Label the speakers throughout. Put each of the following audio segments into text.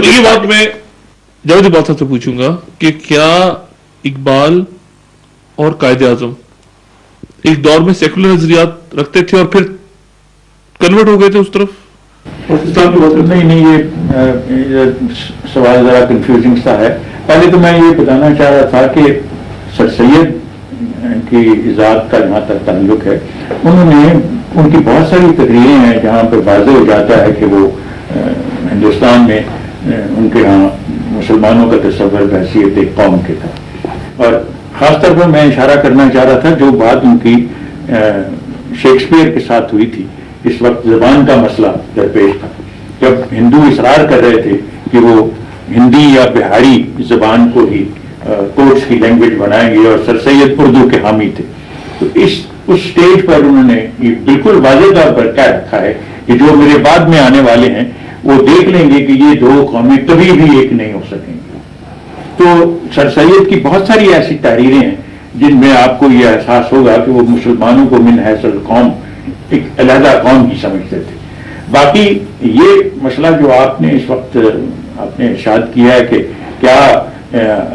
Speaker 1: یہ بات میں جاوید اقبال صاحب سے پوچھوں گا کہ کیا اقبال اور قائد اعظم ایک دور میں سیکولر نظریات رکھتے تھے اور پھر کنورٹ ہو گئے تھے اس طرف؟
Speaker 2: نہیں یہ سوال ذرا کنفیوزنگ سا ہے. پہلے تو میں یہ بتانا چاہ رہا تھا کہ سر سید کی ذات کا جہاں تک تعلق ہے، انہوں نے ان کی بہت ساری تقریریں ہیں جہاں پہ واضح ہو جاتا ہے کہ وہ ہندوستان میں ان کے ہاں مسلمانوں کا تصور بحیثیت ایک قوم کے تھا. اور خاص طور پر میں اشارہ کرنا چاہ رہا تھا جو بات ان کی شیکسپیئر کے ساتھ ہوئی تھی. اس وقت زبان کا مسئلہ درپیش تھا، جب ہندو اصرار کر رہے تھے کہ وہ ہندی یا بہاری زبان کو ہی کورٹس کی لینگویج بنائیں گے، اور سر سید اردو کے حامی تھے. تو اس سٹیج پر انہوں نے یہ بالکل واضح طور پر کہہ رکھا ہے کہ جو میرے بعد میں آنے والے ہیں وہ دیکھ لیں گے کہ یہ دو قومیں کبھی بھی ایک نہیں ہو سکیں گی. تو سر سید کی بہت ساری ایسی تحریریں ہیں جن میں آپ کو یہ احساس ہوگا کہ وہ مسلمانوں کو من حیث القوم ایک علیحدہ قوم کی سمجھتے تھے. باقی یہ مسئلہ جو آپ نے اس وقت آپ نے ارشاد کیا ہے کہ کیا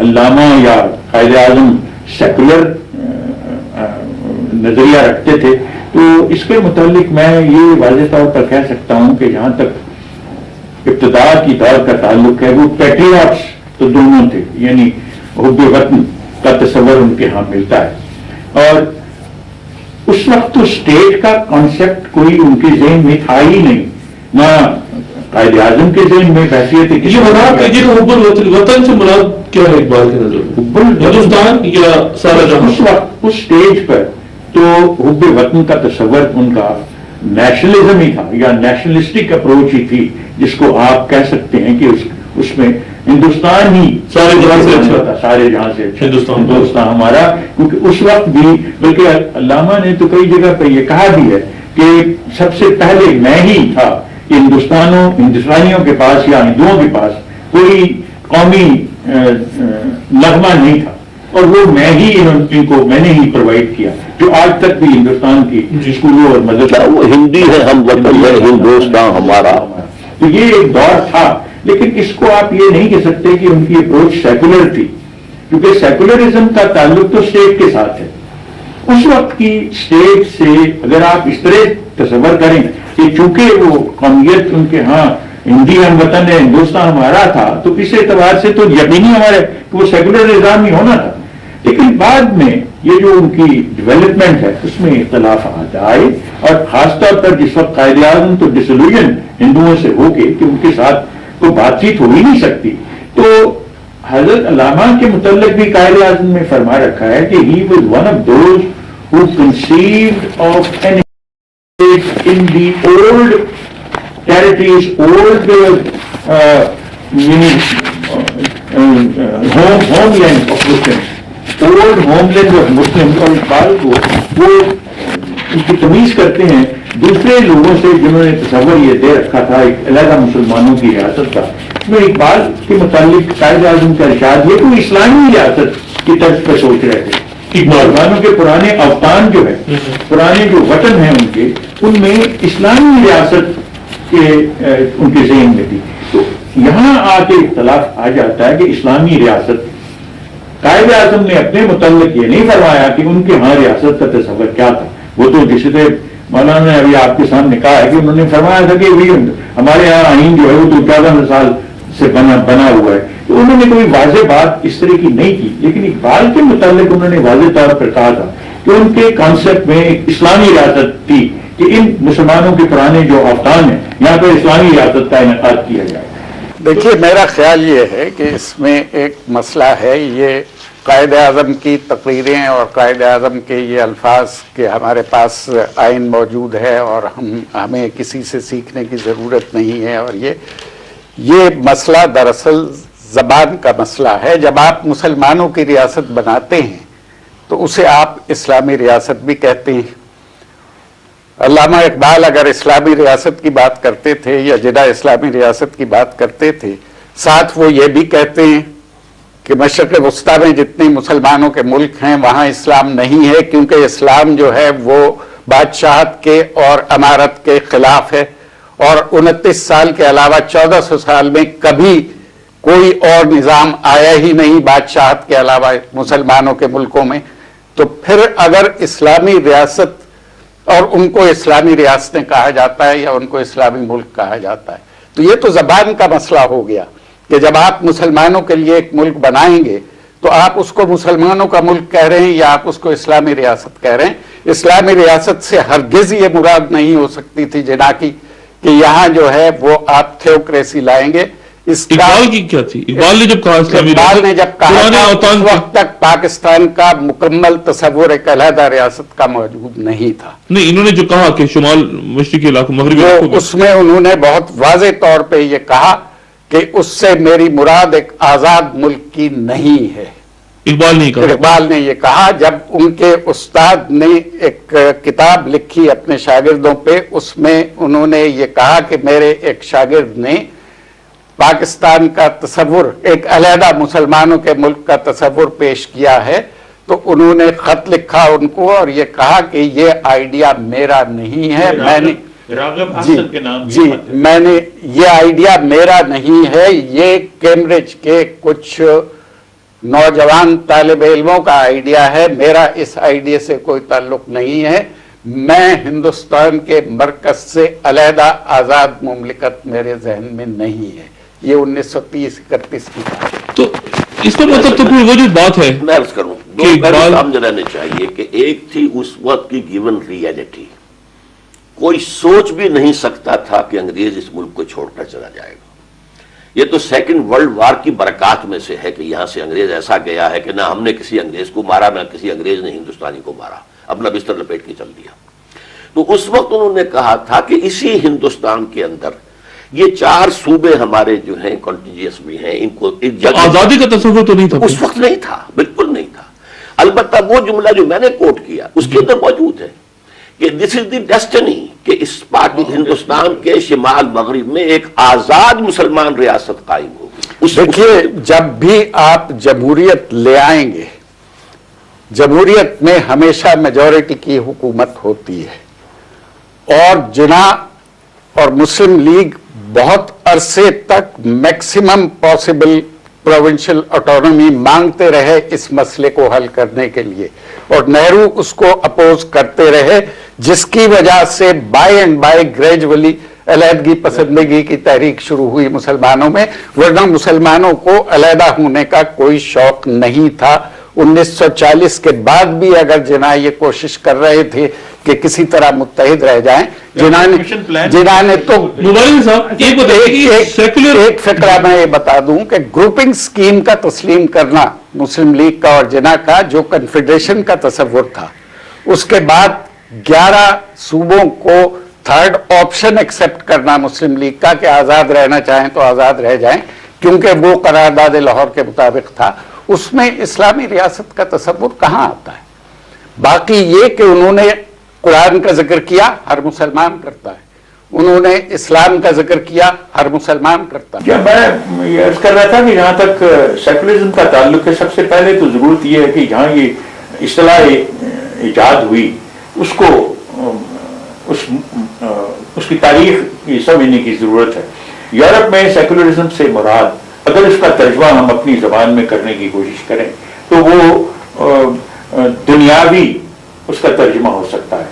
Speaker 2: علامہ یا قائد اعظم سیکولر نظریہ رکھتے تھے، تو اس کے متعلق میں یہ واضح طور پر کہہ سکتا ہوں کہ جہاں تک ابتدا کی دور کا تعلق ہے وہ پیٹریاٹس تو دونوں تھے، یعنی حب وطن کا تصور ان کے ہاں ملتا ہے. اور اس وقت تو اسٹیٹ کا کانسیپٹ کوئی ان کے ذہن میں تھا ہی نہیں، نہ قائد اعظم کے ذہن میں بحیثیت
Speaker 1: وطن سے مراد کیا ہے اقبال کے نظر میں؟ ہندوستان یا سارا جہاں؟
Speaker 2: اس وقت اس اسٹیج پر تو حب وطن کا تصور ان کا نیشنلزم ہی تھا، یا نیشنلسٹک اپروچ ہی تھی، جس کو آپ کہہ سکتے ہیں کہ اس میں ہندوستان ہی
Speaker 1: سارے جہاں سے اچھا تھا،
Speaker 2: سارے جہاں سے اچھا ہندوستان ہمارا. کیونکہ اس وقت بھی، بلکہ علامہ نے تو کئی جگہ پہ یہ کہا بھی ہے کہ سب سے پہلے میں ہی تھا کہ ہندوستانیوں کے پاس یا ہندوؤں کے پاس کوئی قومی نغمہ نہیں تھا، اور وہ میں ہی ان کو میں نے ہی پرووائڈ کیا، جو آج تک بھی ہندوستان کی اسکولوں اور مدرسہ
Speaker 3: وہ ہندی ہے، ہم وطن ہے ہندوستان ہمارا.
Speaker 2: تو یہ ایک دور تھا، لیکن اس کو آپ یہ نہیں کہہ سکتے کہ ان کی اپروچ سیکولر تھی، کیونکہ سیکولرزم کا تعلق تو اسٹیٹ کے ساتھ ہے. اس وقت کی اسٹیٹ سے اگر آپ اس طرح تصور کریں کہ چونکہ وہ قومیت ان کے ہاں ہندی ہم وطن ہے ہندوستان ہمارا تھا، تو اس اعتبار سے تو یقینی ہمارے وہ سیکولر نظام ہی ہونا تھا. لیکن بعد میں یہ جو ان کی ڈیولپمنٹ ہے اس میں اختلافات آئے، اور خاص طور پر جس وقت قائد اعظم تو ڈسلوژن ہندوؤں سے ہو کے کہ ان کے ساتھ کوئی بات چیت ہو ہی نہیں سکتی، تو حضرت علامہ کے متعلق بھی قائد اعظم نے فرما رکھا ہے کہ he was one of those who conceived of an in the old territories, old homeland of Muslims, old homeland of Muslims. اور اقبال کو وہ اس کی تمیز کرتے ہیں دوسرے لوگوں سے جنہوں نے تصور یہ دے رکھا تھا ایک علیحدہ مسلمانوں کی ریاست کا. میں اقبال کے متعلق قائد اعظم کا ارشاد یہ کوئی اسلامی ریاست کی طرز پر سوچ رہے تھے. مسلمانوں کے پرانے اوطان جو ہے، پرانے جو وطن ہیں ان میں اسلامی ریاست کے ان کے ذہن میں تھی. تو یہاں آ کے اختلاف آ جاتا ہے کہ اسلامی ریاست، قائد اعظم نے اپنے متعلق یہ نہیں فرمایا کہ ان کے ہاں ریاست کا تصور کیا تھا. وہ تو جس طرح مولانا نے ابھی آپ کے سامنے کہا ہے کہ انہوں نے فرمایا تھا کہ ہمارے یہاں آئین جو ہے وہ تو 14 سال سے بنا ہوا ہے. تو انہوں نے کوئی واضح بات اس طرح کی نہیں کی، لیکن اقبال کے متعلق انہوں نے واضح طور پر کہا تھا کہ ان کے کانسیپٹ میں ایک اسلامی ریاست تھی کہ ان مسلمانوں کے پرانے جو اوطان ہیں یہاں پر اسلامی ریاست کا انعقاد کیا جائے.
Speaker 4: دیکھیے میرا خیال یہ ہے کہ اس میں ایک مسئلہ ہے، یہ قائد اعظم کی تقریریں اور قائد اعظم کے یہ الفاظ کہ ہمارے پاس آئین موجود ہے اور ہمیں کسی سے سیکھنے کی ضرورت نہیں ہے، اور یہ مسئلہ دراصل زبان کا مسئلہ ہے. جب آپ مسلمانوں کی ریاست بناتے ہیں تو اسے آپ اسلامی ریاست بھی کہتے ہیں. علامہ اقبال اگر اسلامی ریاست کی بات کرتے تھے یا جدہ اسلامی ریاست کی بات کرتے تھے، ساتھ وہ یہ بھی کہتے ہیں کہ مشرق وسطیٰ میں جتنے مسلمانوں کے ملک ہیں وہاں اسلام نہیں ہے، کیونکہ اسلام جو ہے وہ بادشاہت کے اور امارت کے خلاف ہے، اور 29 سال کے علاوہ 1400 سال میں کبھی کوئی اور نظام آیا ہی نہیں بادشاہت کے علاوہ مسلمانوں کے ملکوں میں، تو پھر اگر اسلامی ریاست، اور ان کو اسلامی ریاستیں کہا جاتا ہے یا ان کو اسلامی ملک کہا جاتا ہے، تو یہ تو زبان کا مسئلہ ہو گیا کہ جب آپ مسلمانوں کے لیے ایک ملک بنائیں گے تو آپ اس کو مسلمانوں کا ملک کہہ رہے ہیں یا آپ اس کو اسلامی ریاست کہہ رہے ہیں۔ اسلامی ریاست سے ہرگز یہ مراد نہیں ہو سکتی تھی جناح کی کہ یہاں جو ہے وہ آپ تھیوکریسی لائیں گے۔ اس کا
Speaker 1: اقبال کی کیا تھی؟ اقبال نے جب کہا اسلامی
Speaker 4: اقبال نے جب کہا
Speaker 1: پرانے
Speaker 4: تھا،
Speaker 1: اوطان
Speaker 4: اس وقت تک پاکستان کا مکمل تصور ایک علیحدہ ریاست کا موجود نہیں تھا۔
Speaker 1: نہیں، انہوں نے جو کہا کہ شمال مشرقی علاقوں مغربی علاقوں
Speaker 4: وہ
Speaker 1: میں،
Speaker 4: اس میں انہوں نے بہت واضح طور پہ یہ کہا کہ اس سے میری مراد ایک آزاد ملک کی نہیں ہے۔
Speaker 1: اقبال نہیں کہا۔
Speaker 4: اقبال نے یہ کہا جب ان کے استاد نے ایک کتاب لکھی اپنے شاگردوں پہ، اس میں انہوں نے یہ کہا کہ میرے ایک شاگرد نے پاکستان کا تصور ایک علیحدہ مسلمانوں کے ملک کا تصور پیش کیا ہے، تو انہوں نے خط لکھا ان کو اور یہ کہا کہ یہ آئیڈیا میرا نہیں ہے، میں نے
Speaker 2: راغب حسن کے نام
Speaker 4: جی میں نے یہ آئیڈیا میرا نہیں ہے، یہ کیمبرج کے کچھ نوجوان طالب علموں کا آئیڈیا ہے، میرا اس آئیڈیا سے کوئی تعلق نہیں ہے، میں ہندوستان کے مرکز سے علیحدہ آزاد مملکت میرے ذہن میں نہیں ہے۔ یہ 1930-31 کی بات ہے۔
Speaker 1: تو اس کا مطلب تو پھر وہ جو بات ہے
Speaker 3: میں عرض کروں دو
Speaker 1: کہ
Speaker 3: پہلو
Speaker 1: اقبال
Speaker 3: سامنے رہنے چاہیے کہ ایک تھی اس وقت کی گیون ریئلٹی، کوئی سوچ بھی نہیں سکتا تھا کہ انگریز اس ملک کو چھوڑ کر چلا جائے گا۔ یہ تو سیکنڈ ورلڈ وار کی برکات میں سے ہے کہ یہاں سے انگریز ایسا گیا ہے کہ نہ ہم نے کسی انگریز کو مارا، نہ کسی انگریز نے ہندوستانی کو مارا، اپنا بستر لپیٹ کے چل دیا۔ تو اس وقت انہوں نے کہا تھا کہ اسی ہندوستان کے اندر یہ 4 صوبے ہمارے جو ہیں کنٹیجیس بھی ہیں، ان کو ایک جگہ
Speaker 1: آزادی کا تصور تو نہیں تھا
Speaker 3: اس وقت نہیں تھا، بالکل نہیں تھا۔ البتہ وہ جملہ جو میں نے کوٹ کیا اس کے اندر موجود ہے کہ دس از دی ڈیسٹنی، کہ اس ہندوستان کے شمال مغرب میں ایک آزاد مسلمان ریاست قائم ہوگی۔
Speaker 4: دیکھیے، جب بھی آپ جمہوریت لے آئیں گے، جمہوریت میں ہمیشہ میجورٹی کی حکومت ہوتی ہے، اور جناح اور مسلم لیگ بہت عرصے تک میکسیمم پاسبل پروونشل آٹونومی مانگتے رہے اس مسئلے کو حل کرنے کے لیے، اور نہرو اس کو اپوز کرتے رہے، جس کی وجہ سے بائی اینڈ بائی گریجولی علیحدگی پسندگی کی تحریک شروع ہوئی مسلمانوں میں، ورنہ مسلمانوں کو علیحدہ ہونے کا کوئی شوق نہیں تھا۔ 1940 کے بعد بھی اگر جناح یہ کوشش کر رہے تھے کہ کسی طرح متحد رہ جائیں، جناح نے تو
Speaker 1: موبائل صاحب ایک بتائیے کہ سیکولر
Speaker 4: ایک فقرہ میں یہ بتا دوں کہ گروپنگ سکیم کا تسلیم کرنا مسلم لیگ کا اور جناح کا، جو کنفیڈریشن کا تصور تھا، اس کے بعد 11 صوبوں کو تھرڈ آپشن ایکسپٹ کرنا مسلم لیگ کا کہ آزاد رہنا چاہیں تو آزاد رہ جائیں، کیونکہ وہ قرارداد لاہور کے مطابق تھا، اس میں اسلامی ریاست کا تصور کہاں آتا ہے؟ باقی یہ کہ انہوں نے قرآن کا ذکر کیا، ہر مسلمان کرتا ہے، انہوں نے اسلام کا ذکر کیا، ہر مسلمان کرتا ہے۔
Speaker 2: کیا میں یہ عرض کر رہا تھا کہ جہاں تک سیکولرزم کا تعلق ہے، سب سے پہلے تو ضرورت یہ ہے کہ جہاں یہ اصطلاح ایجاد ہوئی اس کو اس کی تاریخ یہ سمجھنے کی ضرورت ہے۔ یورپ میں سیکولرزم سے مراد، اگر اس کا ترجمہ ہم اپنی زبان میں کرنے کی کوشش کریں تو وہ دنیاوی اس کا ترجمہ ہو سکتا ہے،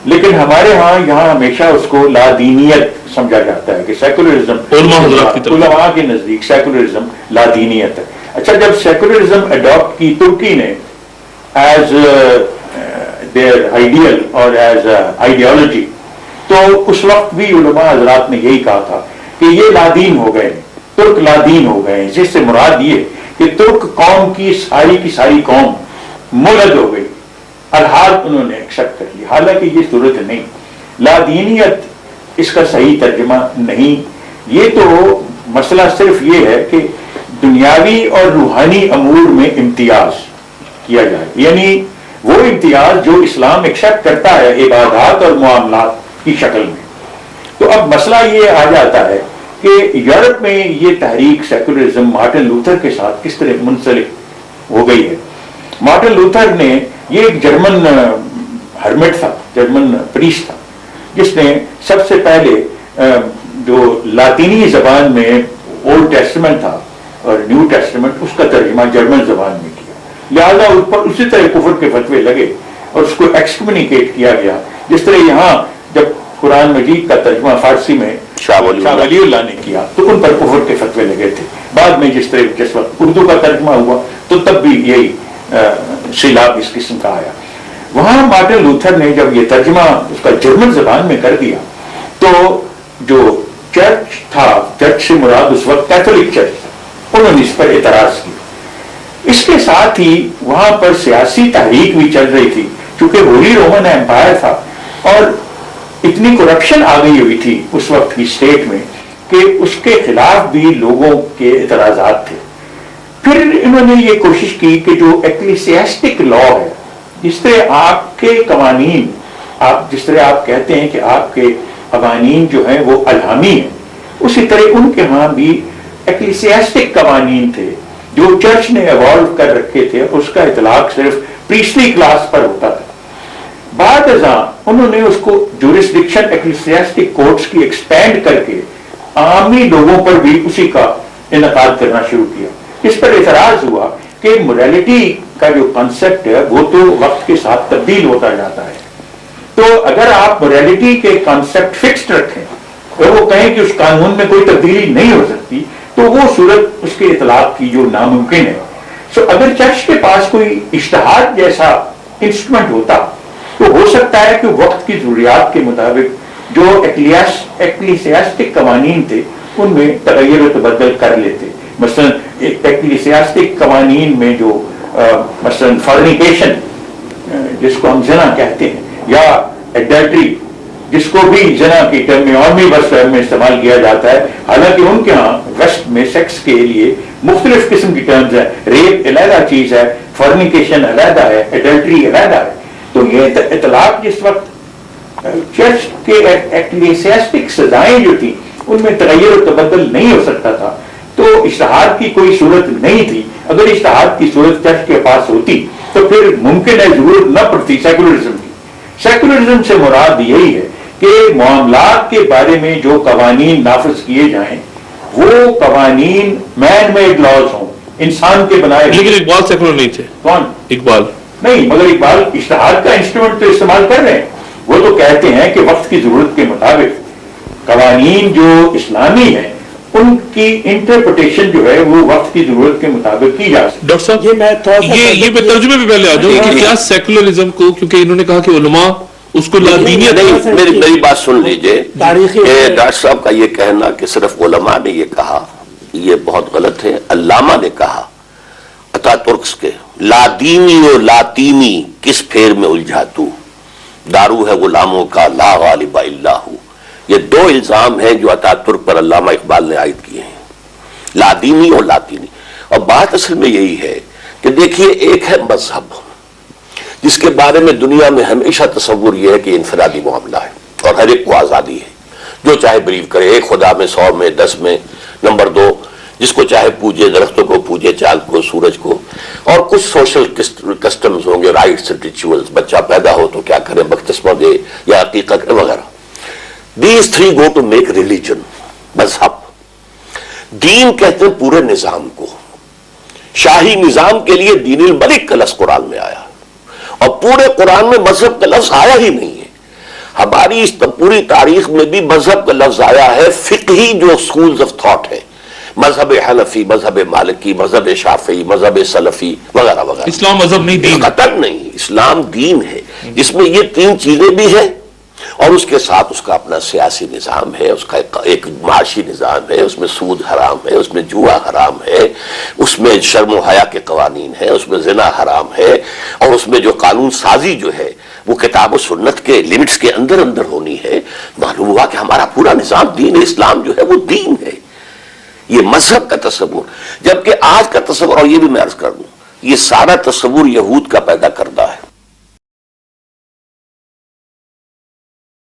Speaker 2: لیکن ہمارے یہاں ہمیشہ اس کو لادینیت سمجھا جاتا ہے کہ سیکولرزم علماء کے نزدیک سیکولرزم لادینیت ہے۔ اچھا، جب سیکولرزم اڈاپٹ کی ترکی نے ایز دیئر آئیڈیل اور ایز آئیڈیالوجی، تو اس وقت بھی علماء حضرات نے یہی کہا تھا کہ یہ لادین ہو گئے، ترک لادین ہو گئے ہیں، جس سے مراد یہ کہ ترک قوم کی ساری قوم ملد ہو گئی، الحال انہوں نے ایکسپٹ کر لی، حالانکہ یہ صورت نہیں، لادینیت اس کا صحیح ترجمہ نہیں۔ یہ تو مسئلہ صرف یہ ہے کہ دنیاوی اور روحانی امور میں امتیاز کیا جائے، یعنی وہ امتیاز جو اسلام ایکسپٹ کرتا ہے عبادات اور معاملات کی شکل میں۔ تو اب مسئلہ یہ آ جاتا ہے کہ یورپ میں یہ تحریک سیکولرزم مارٹن لوتھر کے ساتھ کس طرح منسلک ہو گئی ہے۔ مارٹن لوتھر نے، یہ ایک جرمن ہرمٹ تھا، جرمن پریسٹ تھا، جس نے سب سے پہلے جو لاطینی زبان میں اولڈ ٹیسٹمنٹ تھا اور نیو ٹیسٹمنٹ اس کا ترجمہ جرمن زبان میں کیا، لہذا اس پر اسی طرح کفر کے فتوے لگے اور اس کو ایکسکمیونیکیٹ کیا گیا. جس طرح یہاں جب قرآن مجید کا ترجمہ فارسی میں شاہ ولی اللہ نے کیا تو ان پر کفر کے فتوے لگے تھے. بعد میں جس وقت اردو کا ترجمہ ہوا تو تب بھی یہی سیلاب اس قسم کا آیا. وہاں مارٹن لوتھر نے جب یہ ترجمہ اس کا جرمن زبان میں کر دیا تو جو چرچ تھا، چرچ سے مراد اس وقت کیتھولک چرچ تھا، انہوں نے اس پر اعتراض کیا. اس کے ساتھ ہی وہاں پر سیاسی تحریک بھی چل رہی تھی، چونکہ ہولی رومن ایمپائر تھا اور اتنی کرپشن آ گئی ہوئی تھی اس وقت کی اسٹیٹ میں کہ اس کے خلاف بھی لوگوں کے اعتراضات تھے. پھر انہوں نے یہ کوشش کی کہ جو ایکلیسیاسٹک لا ہے، جس طرح آپ کے قوانین، جس طرح آپ کہتے ہیں کہ آپ کے قوانین جو ہیں وہ الہامی ہیں، اسی طرح ان کے ہاں بھی ایکلیسیاسٹک قوانین تھے جو چرچ نے ایوالو کر رکھے تھے، اس کا اطلاق صرف پریسٹلی کلاس پر ہوتا تھا. بعد ازاں انہوں نے اس کو جورسڈکشن ایکلیسیاسٹک کورٹس کی ایکسپینڈ کر کے عامی لوگوں پر بھی اسی کا انعقاد کرنا شروع کیا. اس پر اعتراض ہوا کہ موریلٹی کا جو کنسپٹ ہے وہ تو وقت کے ساتھ تبدیل ہوتا جاتا ہے، تو اگر آپ موریلٹی کے کنسپٹ فکسڈ رکھیں اور وہ کہیں کہ اس قانون میں کوئی تبدیلی نہیں ہو سکتی تو وہ صورت اس کے اطلاق کی جو ناممکن ہے. سو اگر چرچ کے پاس کوئی اجتہاد جیسا انسٹرومنٹ ہوتا تو ہو سکتا ہے کہ وقت کی ضروریات کے مطابق جو ایکلیسیاسٹک قوانین تھے ان میں تغیر و تبدل کر لیتے. مثلا ایکلیسیاسٹک قوانین میں جو مثلا فارنیکیشن جس کو ہم زنا کہتے ہیں یا ایڈلٹری جس کو بھی زنا کی ٹرم میں آمنیبس ٹرم میں استعمال کیا جاتا ہے، حالانکہ ان کے ہاں ویسٹ میں سیکس کے لیے مختلف قسم کی ٹرمز ہیں. ریپ علیحدہ چیز ہے، فارنیکیشن علیحدہ ہے، ایڈلٹری علیحدہ ہے. تو یہ اطلاق جس وقت چرچ کے ایکلیسیاسٹک سزائیں جو تھیں ان میں تغیر و تبدل نہیں ہو سکتا تھا تو اشتہار کی کوئی صورت نہیں تھی. اگر اشتہار کی صورت چرچ کے پاس ہوتی تو پھر ممکن ہے ضرورت نہ پڑتی سیکولرزم کی. سیکولرزم سے مراد یہی ہے کہ معاملات کے بارے میں جو قوانین نافذ کیے جائیں وہ قوانین مین میڈ لاز ہوں، انسان کے بنائے.
Speaker 1: لیکن اقبال سیکولر نہیں تھے.
Speaker 2: کون؟
Speaker 1: اقبال
Speaker 2: نہیں، مگر اقبال اشتہار کا انسٹرومنٹ تو استعمال کر رہے ہیں. وہ تو کہتے ہیں کہ وقت کی ضرورت کے مطابق قوانین جو اسلامی ہیں ان کی انٹرپریٹیشن جو ہے وہ وقت کی ضرورت کے مطابق کی جا سکتی.
Speaker 1: ڈاکٹر صاحب یہ میں ترجمے میں پہلے آ جاؤں کہ کیا سیکولرزم کو، کیونکہ انہوں نے کہا کہ علماء اس کو لادینیت.
Speaker 3: میری بات سن لیجئے کہ ڈاکٹر صاحب کا یہ کہنا کہ صرف علماء نے یہ کہا یہ بہت غلط ہے. علامہ نے کہا اتا ترکس کے لادینی و لاطینی کس پھیر میں الجھا تو، دارو ہے غلاموں کا لا غالب الا ہو. یہ دو الزام ہیں جو اتا ترک پر علامہ اقبال نے عائد کیے ہیں، لادینی اور لاطینی. اور بات اصل میں یہی ہے کہ دیکھیے ایک ہے مذہب جس کے بارے میں دنیا میں ہمیشہ تصور یہ ہے کہ انفرادی معاملہ ہے اور ہر ایک کو آزادی ہے، جو چاہے بلیو کرے، ایک خدا میں 100 میں 10 میں. نمبر 2 جس کو چاہے پوجے، درختوں کو پوجے، چاند کو، سورج کو. اور کچھ سوشل کسٹمز ہوں گے، رائٹس اینڈ ریچولز، بچہ پیدا ہو تو کیا کریں، بپتسمہ دے یا عقیقہ کرے وغیرہ. These 3 go to make religion. مذہب. دین کہتے ہیں پورے نظام کو. شاہی نظام کے لیے دین الملک کا لفظ قرآن میں آیا اور پورے قرآن میں مذہب کا لفظ آیا ہی نہیں ہے. ہماری اس پوری تاریخ میں بھی مذہب کا لفظ آیا ہے فقہی جو سکولز آف تھاٹ ہے، مذہب حنفی، مذہب مالکی، مذہب شافعی، مذہب سلفی وغیرہ وغیرہ.
Speaker 1: اسلام مذہب نہیں، دین.
Speaker 3: قطعاً نہیں، اسلام دین ہے جس میں یہ 3 چیزیں بھی ہیں اور اس کے ساتھ اس کا اپنا سیاسی نظام ہے، اس کا ایک معاشی نظام ہے، اس میں سود حرام ہے، اس میں جوا حرام ہے، اس میں شرم و حیا کے قوانین ہیں، اس میں زنا حرام ہے، اور اس میں جو قانون سازی جو ہے وہ کتاب و سنت کے لیمٹس کے اندر اندر ہونی ہے. معلوم ہوا کہ ہمارا پورا نظام دین اسلام جو ہے وہ دین ہے. یہ مذہب کا تصور، جبکہ آج کا تصور، اور یہ بھی میں عرض کر دوں، یہ سارا تصور یہود کا پیدا کردہ